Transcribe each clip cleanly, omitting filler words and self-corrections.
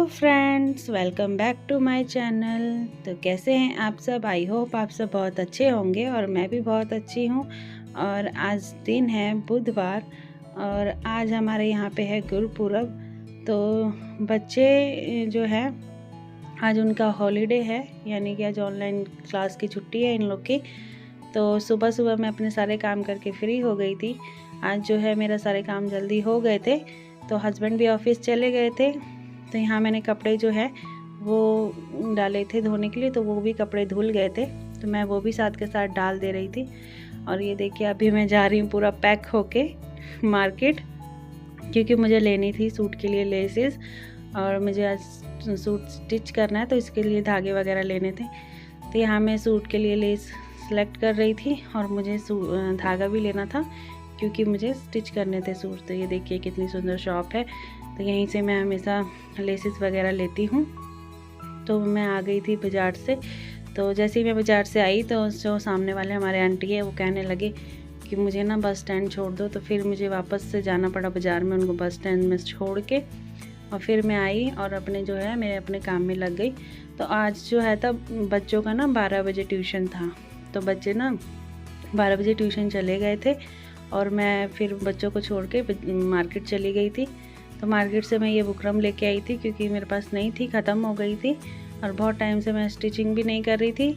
Friends, welcome back to my channel. तो कैसे हैं आप सब? आई होप आप सब बहुत अच्छे होंगे और मैं भी बहुत अच्छी हूँ। और आज दिन है बुधवार और आज हमारे यहाँ पे है गुरुपुरब। तो बच्चे जो है आज उनका हॉलीडे है, यानी कि आज ऑनलाइन क्लास की छुट्टी है इन लोग की। तो सुबह सुबह मैं अपने सारे काम करके फ्री हो गई थी। आज जो है मेरा सारे काम जल्दी हो गए थे, तो हस्बैंड भी ऑफिस चले गए थे। तो यहाँ मैंने कपड़े जो है वो डाले थे धोने के लिए, तो वो भी कपड़े धुल गए थे, तो मैं वो भी साथ के साथ डाल दे रही थी। और ये देखिए अभी मैं जा रही हूँ पूरा पैक होके मार्केट, क्योंकि मुझे लेनी थी सूट के लिए लेसेस और मुझे आज सूट स्टिच करना है, तो इसके लिए धागे वगैरह लेने थे। तो यहाँ मैं सूट के लिए लेस सेलेक्ट कर रही थी और मुझे धागा भी लेना था, क्योंकि मुझे स्टिच करने थे सूट। तो ये देखिए कितनी सुंदर शॉप है, तो यहीं से मैं हमेशा लेसेस वगैरह लेती हूँ। तो मैं आ गई थी बाज़ार से। तो जैसे ही मैं बाज़ार से आई तो जो सामने वाले हमारे आंटी है वो कहने लगे कि मुझे ना बस स्टैंड छोड़ दो। तो फिर मुझे वापस से जाना पड़ा बाज़ार में, उनको बस स्टैंड में छोड़ के, और फिर मैं आई और मैं अपने काम में लग गई। तो आज जो है तब बच्चों का ना 12 बजे ट्यूशन था, तो बच्चे ना 12 बजे ट्यूशन चले गए थे और मैं फिर बच्चों को छोड़ के मार्केट चली गई थी। तो मार्केट से मैं ये बुकरम लेके आई थी, क्योंकि मेरे पास नहीं थी, ख़त्म हो गई थी और बहुत टाइम से मैं स्टिचिंग भी नहीं कर रही थी।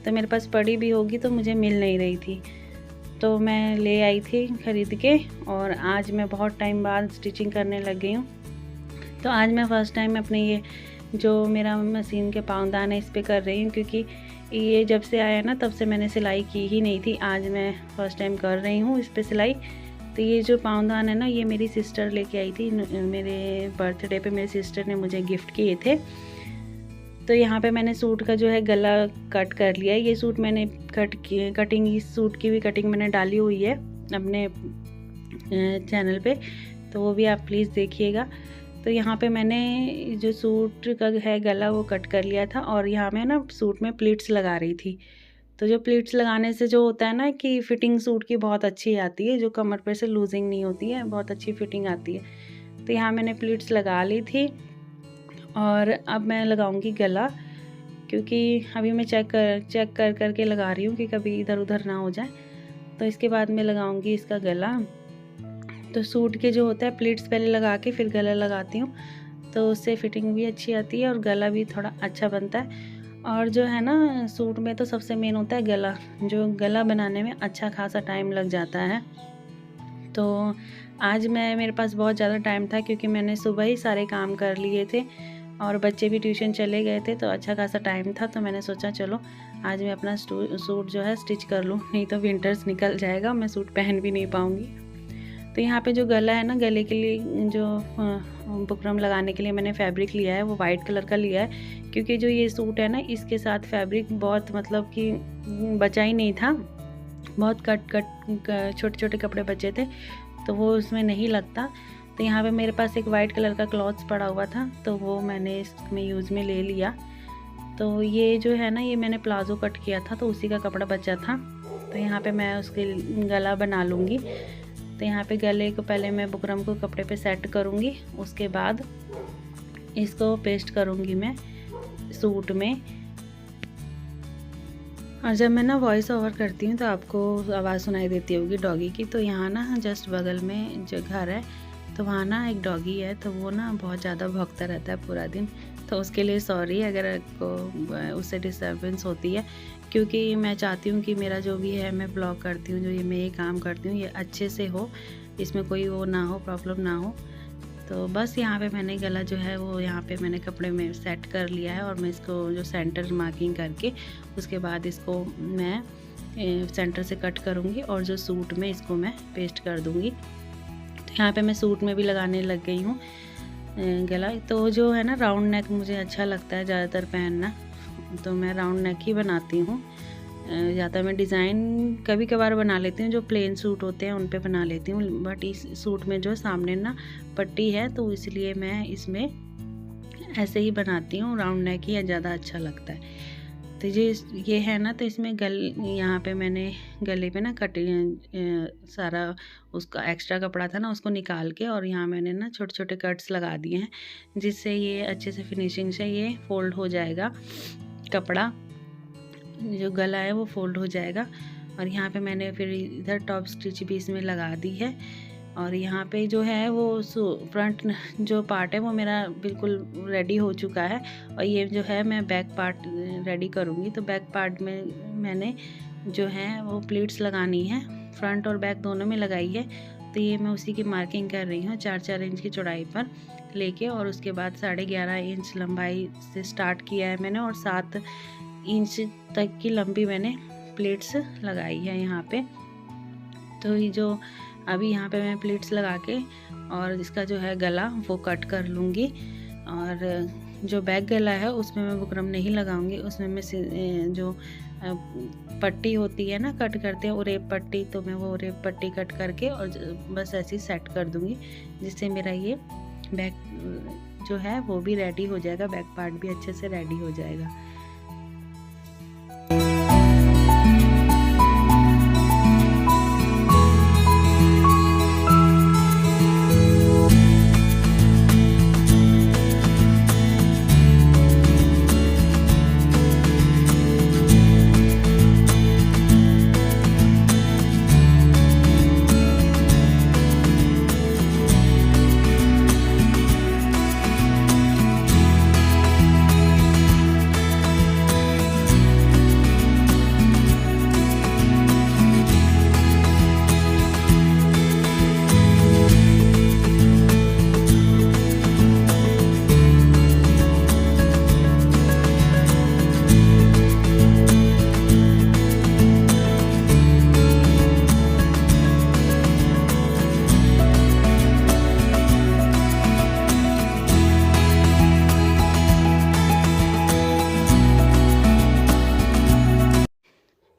तो मेरे पास पड़ी भी होगी तो मुझे मिल नहीं रही थी, तो मैं ले आई थी ख़रीद के। और आज मैं बहुत टाइम बाद स्टिचिंग करने लग गई हूँ। तो आज मैं फ़र्स्ट टाइम अपने ये जो मेरा मशीन के पाँवदान है इस पर कर रही हूँ, क्योंकि ये जब से आया ना तब से मैंने सिलाई की ही नहीं थी। आज मैं फ़र्स्ट टाइम कर रही हूँ इस पर सिलाई। तो ये जो पाँवदान है ना, ये मेरी सिस्टर लेके आई थी। मेरे बर्थडे पे मेरी सिस्टर ने मुझे गिफ्ट किए थे। तो यहाँ पे मैंने सूट का जो है गला कट कर लिया है। ये सूट मैंने कटिंग, इस सूट की भी कटिंग मैंने डाली हुई है अपने चैनल पे, तो वो भी आप प्लीज़ देखिएगा। तो यहाँ पे मैंने जो सूट का है गला वो कट कर लिया था, और यहाँ मैं ना सूट में प्लीट्स लगा रही थी। तो जो प्लीट्स लगाने से जो होता है ना कि फ़िटिंग सूट की बहुत अच्छी आती है, जो कमर पे से लूजिंग नहीं होती है, बहुत अच्छी फ़िटिंग आती है। तो यहाँ मैंने प्लीट्स लगा ली थी और अब मैं लगाऊंगी गला, क्योंकि अभी मैं चेक कर करके लगा रही हूँ कि कभी इधर उधर ना हो जाए। तो इसके बाद मैं लगाऊंगी इसका गला। तो सूट के जो होता है प्लीट्स पहले लगा के फिर गला लगाती हूँ, तो उससे फ़िटिंग भी अच्छी आती है और गला भी थोड़ा अच्छा बनता है। और जो है ना सूट में तो सबसे मेन होता है गला, जो गला बनाने में अच्छा खासा टाइम लग जाता है। तो आज मेरे पास बहुत ज़्यादा टाइम था, क्योंकि मैंने सुबह ही सारे काम कर लिए थे और बच्चे भी ट्यूशन चले गए थे, तो अच्छा खासा टाइम था। तो मैंने सोचा चलो आज मैं अपना सूट जो है स्टिच कर लूँ, नहीं तो विंटर्स निकल जाएगा, मैं सूट पहन भी नहीं पाऊँगी। तो यहाँ पे जो गला है ना, गले के लिए जो बुकरम लगाने के लिए मैंने फैब्रिक लिया है वो वाइट कलर का लिया है, क्योंकि जो ये सूट है ना इसके साथ फैब्रिक बहुत मतलब कि बचा ही नहीं था, बहुत कट छोटे छोटे कपड़े बचे थे, तो वो उसमें नहीं लगता। तो यहाँ पे मेरे पास एक वाइट कलर का क्लॉथ पड़ा हुआ था, तो वो मैंने इसमें यूज़ में ले लिया। तो ये जो है ना, ये मैंने प्लाज़ो कट किया था, तो उसी का कपड़ा बचा था। तो यहाँ पे मैं उसके गला बना लूँगी। तो यहाँ पे गले को पहले मैं बुकरम को कपड़े पे सेट करूँगी, उसके बाद इसको पेस्ट करूँगी मैं सूट में। और जब मैं ना वॉइस ओवर करती हूँ तो आपको आवाज़ सुनाई देती होगी डॉगी की। तो यहाँ ना जस्ट बगल में जो घर है, तो वहाँ ना एक डॉगी है, तो वो ना बहुत ज़्यादा भौंकता रहता है पूरा दिन। तो उसके लिए सॉरी अगर आपको उससे डिस्टर्बेंस होती है, क्योंकि मैं चाहती हूँ कि मेरा जो भी है मैं ब्लॉग करती हूँ, जो मैं ये काम करती हूँ ये अच्छे से हो, इसमें कोई वो ना हो, प्रॉब्लम ना हो। तो बस यहाँ पे मैंने गला जो है वो यहाँ पे मैंने कपड़े में सेट कर लिया है, और मैं इसको जो सेंटर मार्किंग करके उसके बाद इसको मैं सेंटर से कट करूँगी और जो सूट में इसको मैं पेस्ट कर दूँगी। तो यहाँ पे मैं सूट में भी लगाने लग गई हूँ गला। तो जो है ना राउंड नेक मुझे अच्छा लगता है ज़्यादातर पहनना, तो मैं राउंड नेक ही बनाती हूँ ज़्यादा। मैं डिज़ाइन कभी कभार बना लेती हूँ, जो प्लेन सूट होते हैं उन पे बना लेती हूँ, बट इस सूट में जो सामने ना पट्टी है तो इसलिए मैं इसमें ऐसे ही बनाती हूँ, राउंड नेक ही ज़्यादा अच्छा लगता है। तो ये है ना, तो इसमें यहाँ पे मैंने गले पे ना सारा उसका एक्स्ट्रा कपड़ा था ना, उसको निकाल के और यहाँ मैंने ना छोटे छोटे कट्स लगा दिए हैं, जिससे ये अच्छे से फिनिशिंग से ये फोल्ड हो जाएगा, कपड़ा जो गला है वो फोल्ड हो जाएगा। और यहाँ पे मैंने फिर इधर टॉप स्टिच भी इसमें लगा दी है। और यहाँ पे जो है वो फ्रंट जो पार्ट है वो मेरा बिल्कुल रेडी हो चुका है। और ये जो है मैं बैक पार्ट रेडी करूँगी। तो बैक पार्ट में मैंने जो है वो प्लीट्स लगानी है, फ्रंट और बैक दोनों में लगाई है। तो ये मैं उसी की मार्किंग कर रही हूँ 4-4 इंच की चौड़ाई पर लेके, और उसके बाद 11.5 इंच लंबाई से स्टार्ट किया है मैंने, और 7 इंच तक की लंबी मैंने प्लेट्स लगाई है यहाँ पे। तो ये जो अभी यहाँ पे मैं प्लेट्स लगा के और इसका जो है गला वो कट कर लूँगी। और जो बैक गला है उसमें मैं बुकरम नहीं लगाऊंगी, उसमें मैं जो पट्टी होती है ना, कट करते हैं उरेप पट्टी, तो मैं वो उरेप पट्टी कट करके और बस ऐसे ही सेट कर दूँगी, जिससे मेरा ये बैक जो है वो भी रेडी हो जाएगा, बैक पार्ट भी अच्छे से रेडी हो जाएगा।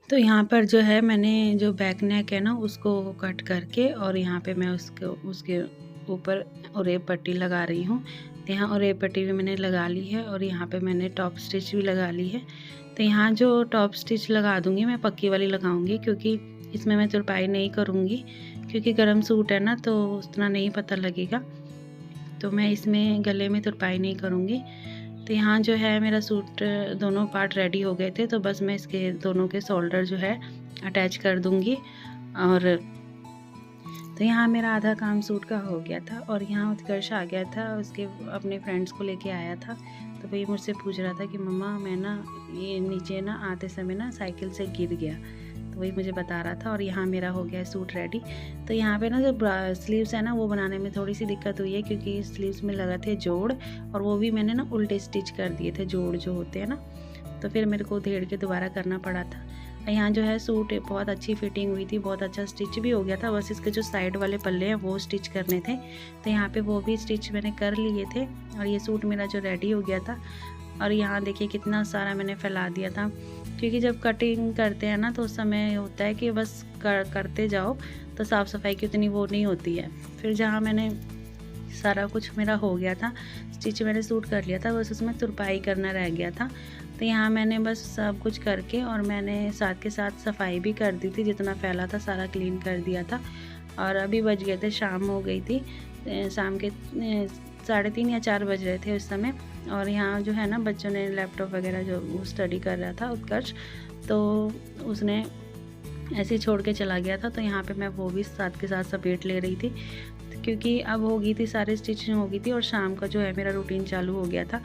तो यहाँ पर जो है मैंने जो बैक नेक है ना उसको कट करके और यहाँ पे मैं उसके ऊपर ओरेप पट्टी लगा रही हूँ। तो यहाँ ओरेप पट्टी भी मैंने लगा ली है और यहाँ पे मैंने टॉप स्टिच भी लगा ली है। तो यहाँ जो टॉप स्टिच लगा दूँगी मैं पक्की वाली लगाऊँगी, क्योंकि इसमें मैं तुरपाई नहीं करूँगी, क्योंकि गर्म सूट है ना तो उतना नहीं पता लगेगा। तो मैं इसमें गले में तुरपाई नहीं करूँगी। तो यहाँ जो है मेरा सूट दोनों पार्ट रेडी हो गए थे, तो बस मैं इसके दोनों के शोल्डर जो है अटैच कर दूँगी। और तो यहाँ मेरा आधा काम सूट का हो गया था। और यहाँ उत्कर्ष आ गया था, उसके अपने फ्रेंड्स को लेके आया था। तो वही मुझसे पूछ रहा था कि मम्मा मैं ना ये नीचे ना आते समय ना साइकिल से गिर गया, तो वही मुझे बता रहा था। और यहाँ मेरा हो गया सूट रेडी। तो यहाँ पे ना जो स्लीव्स है ना वो बनाने में थोड़ी सी दिक्कत हुई है, क्योंकि स्लीव्स में लगा थे जोड़, और वो भी मैंने ना उल्टे स्टिच कर दिए थे जोड़ जो होते हैं ना, तो फिर मेरे को उधेड़ के दोबारा करना पड़ा था। यहाँ जो है सूट बहुत अच्छी फिटिंग हुई थी, बहुत अच्छा स्टिच भी हो गया था, बस इसके जो साइड वाले पल्ले हैं वो स्टिच करने थे। तो यहाँ पे वो भी स्टिच मैंने कर लिए थे और ये सूट मेरा जो रेडी हो गया था। और यहाँ देखिए कितना सारा मैंने फैला दिया था, क्योंकि जब कटिंग करते हैं ना तो उस समय होता है कि बस करते जाओ, तो साफ़ सफाई की उतनी वो नहीं होती है। फिर जहाँ मैंने सारा कुछ मेरा हो गया था, स्टिच मैंने सूट कर लिया था, बस उसमें तुरपाई करना रह गया था। तो यहाँ मैंने बस सब कुछ करके और मैंने साथ के साथ सफाई भी कर दी थी, जितना फैला था सारा क्लीन कर दिया था। और अभी बज गए थे, शाम हो गई थी, शाम के 3:30 या 4 बज रहे थे उस समय। और यहाँ जो है ना बच्चों ने लैपटॉप वगैरह जो स्टडी कर रहा था उत्कर्ष, तो उसने ऐसे ही छोड़ के चला गया था। तो यहाँ पे मैं वो भी साथ के साथ सपेट ले रही थी, क्योंकि अब हो गई थी सारी स्टिचिंग हो गई थी और शाम का जो है मेरा रूटीन चालू हो गया था।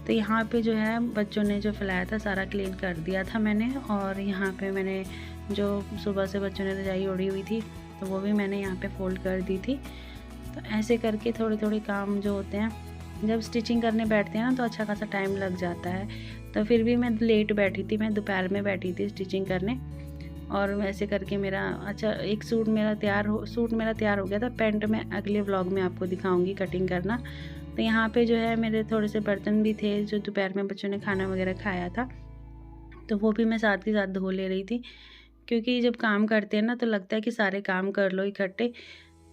तो यहाँ पे जो है बच्चों ने जो फैलाया था सारा क्लीन कर दिया था मैंने। और यहाँ पे मैंने जो सुबह से बच्चों ने रजाई ओढ़ी हुई थी तो वो भी मैंने यहाँ पे फोल्ड कर दी थी। तो ऐसे करके थोड़े थोड़े काम जो होते हैं, जब स्टिचिंग करने बैठते हैं ना तो अच्छा खासा टाइम लग जाता है। तो फिर भी मैं लेट बैठी थी, मैं दोपहर में बैठी थी स्टिचिंग करने। और वैसे करके मेरा अच्छा एक सूट मेरा तैयार हो गया था। पैंट मैं अगले व्लॉग में आपको दिखाऊंगी कटिंग करना। तो यहाँ पे जो है मेरे थोड़े से बर्तन भी थे जो दोपहर में बच्चों ने खाना वगैरह खाया था, तो वो भी मैं साथ के साथ धो ले रही थी, क्योंकि जब काम करते हैं ना तो लगता है कि सारे काम कर लो इकट्ठे।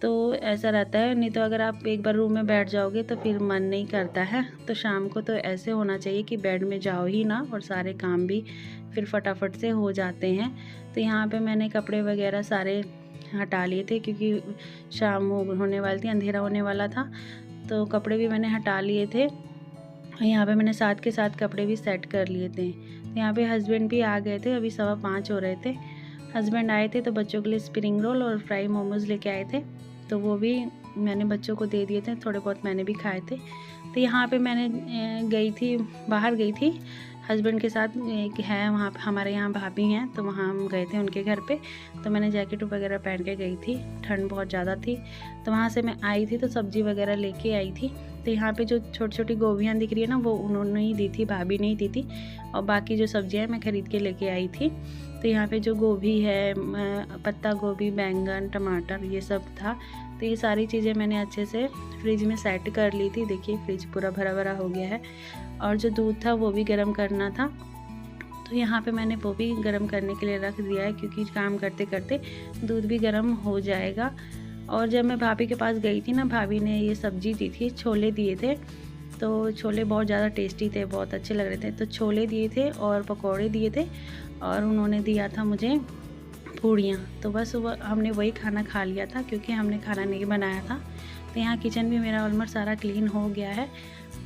तो ऐसा रहता है। नहीं तो अगर आप एक बार रूम में बैठ जाओगे तो फिर मन नहीं करता है। तो शाम को तो ऐसे होना चाहिए कि बेड में जाओ ही ना, और सारे काम भी फिर फटाफट से हो जाते हैं। तो यहाँ पे मैंने कपड़े वगैरह सारे हटा लिए थे क्योंकि शाम होने वाली थी, अंधेरा होने वाला था। तो कपड़े भी मैंने हटा लिए थे। यहाँ पे मैंने साथ के साथ कपड़े भी सेट कर लिए थे। तो यहाँ पे हस्बैंड भी आ गए थे, अभी 5:15 हो रहे थे। हस्बैंड आए थे तो बच्चों के लिए स्प्रिंग रोल और फ्राई मोमोज़ लेके आए थे, तो वो भी मैंने बच्चों को दे दिए थे, थोड़े बहुत मैंने भी खाए थे। तो यहाँ पे मैंने बाहर गई थी हस्बैंड के साथ। एक है वहाँ पे हमारे यहाँ भाभी हैं, तो वहाँ हम गए थे उनके घर पे। तो मैंने जैकेट वगैरह पहन के गई थी, ठंड बहुत ज़्यादा थी। तो वहाँ से मैं आई थी तो सब्ज़ी वगैरह लेके आई थी। तो यहाँ पे जो छोटी छोटी गोभियाँ दिख रही है ना, वो उन्होंने ही दी थी, भाभी ने ही दी थी। और बाकी जो सब्जियाँ मैं ख़रीद के लेके आई थी। तो यहाँ पे जो गोभी है, पत्ता गोभी, बैंगन, टमाटर, ये सब था। तो ये सारी चीज़ें मैंने अच्छे से फ्रिज में सेट कर ली थी। देखिए फ्रिज पूरा भरा भरा हो गया है। और जो दूध था वो भी गर्म करना था, तो यहाँ पे मैंने वो भी गर्म करने के लिए रख दिया है, क्योंकि काम करते करते दूध भी गर्म हो जाएगा। और जब मैं भाभी के पास गई थी ना, भाभी ने ये सब्ज़ी दी थी, छोले दिए थे। तो छोले बहुत ज़्यादा टेस्टी थे, बहुत अच्छे लग रहे थे। तो छोले दिए थे और पकौड़े दिए थे, और उन्होंने दिया था मुझे पूड़ियाँ। तो बस हमने वही खाना खा लिया था, क्योंकि हमने खाना नहीं बनाया था। तो यहाँ किचन भी मेरा ऑलमोस्ट सारा क्लीन हो गया है।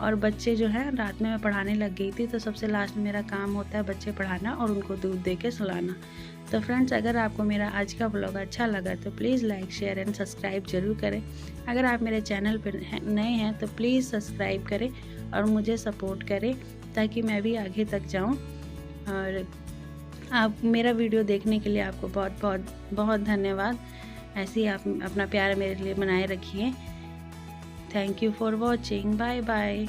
और बच्चे जो हैं, रात में मैं पढ़ाने लग गई थी, तो सबसे लास्ट में मेरा काम होता है बच्चे पढ़ाना और उनको दूध दे के सुलाना। तो फ्रेंड्स, अगर आपको मेरा आज का व्लॉग अच्छा लगा तो please like, share and subscribe ज़रूर करें। अगर आप मेरे चैनल पर नए हैं तो प्लीज़ सब्सक्राइब करें और मुझे सपोर्ट करें, ताकि मैं भी आगे तक जाऊँ। और आप मेरा वीडियो देखने के लिए आपको बहुत बहुत बहुत धन्यवाद। ऐसे ही आप अपना प्यार मेरे लिए बनाए रखिए। Thank you for watching. Bye bye.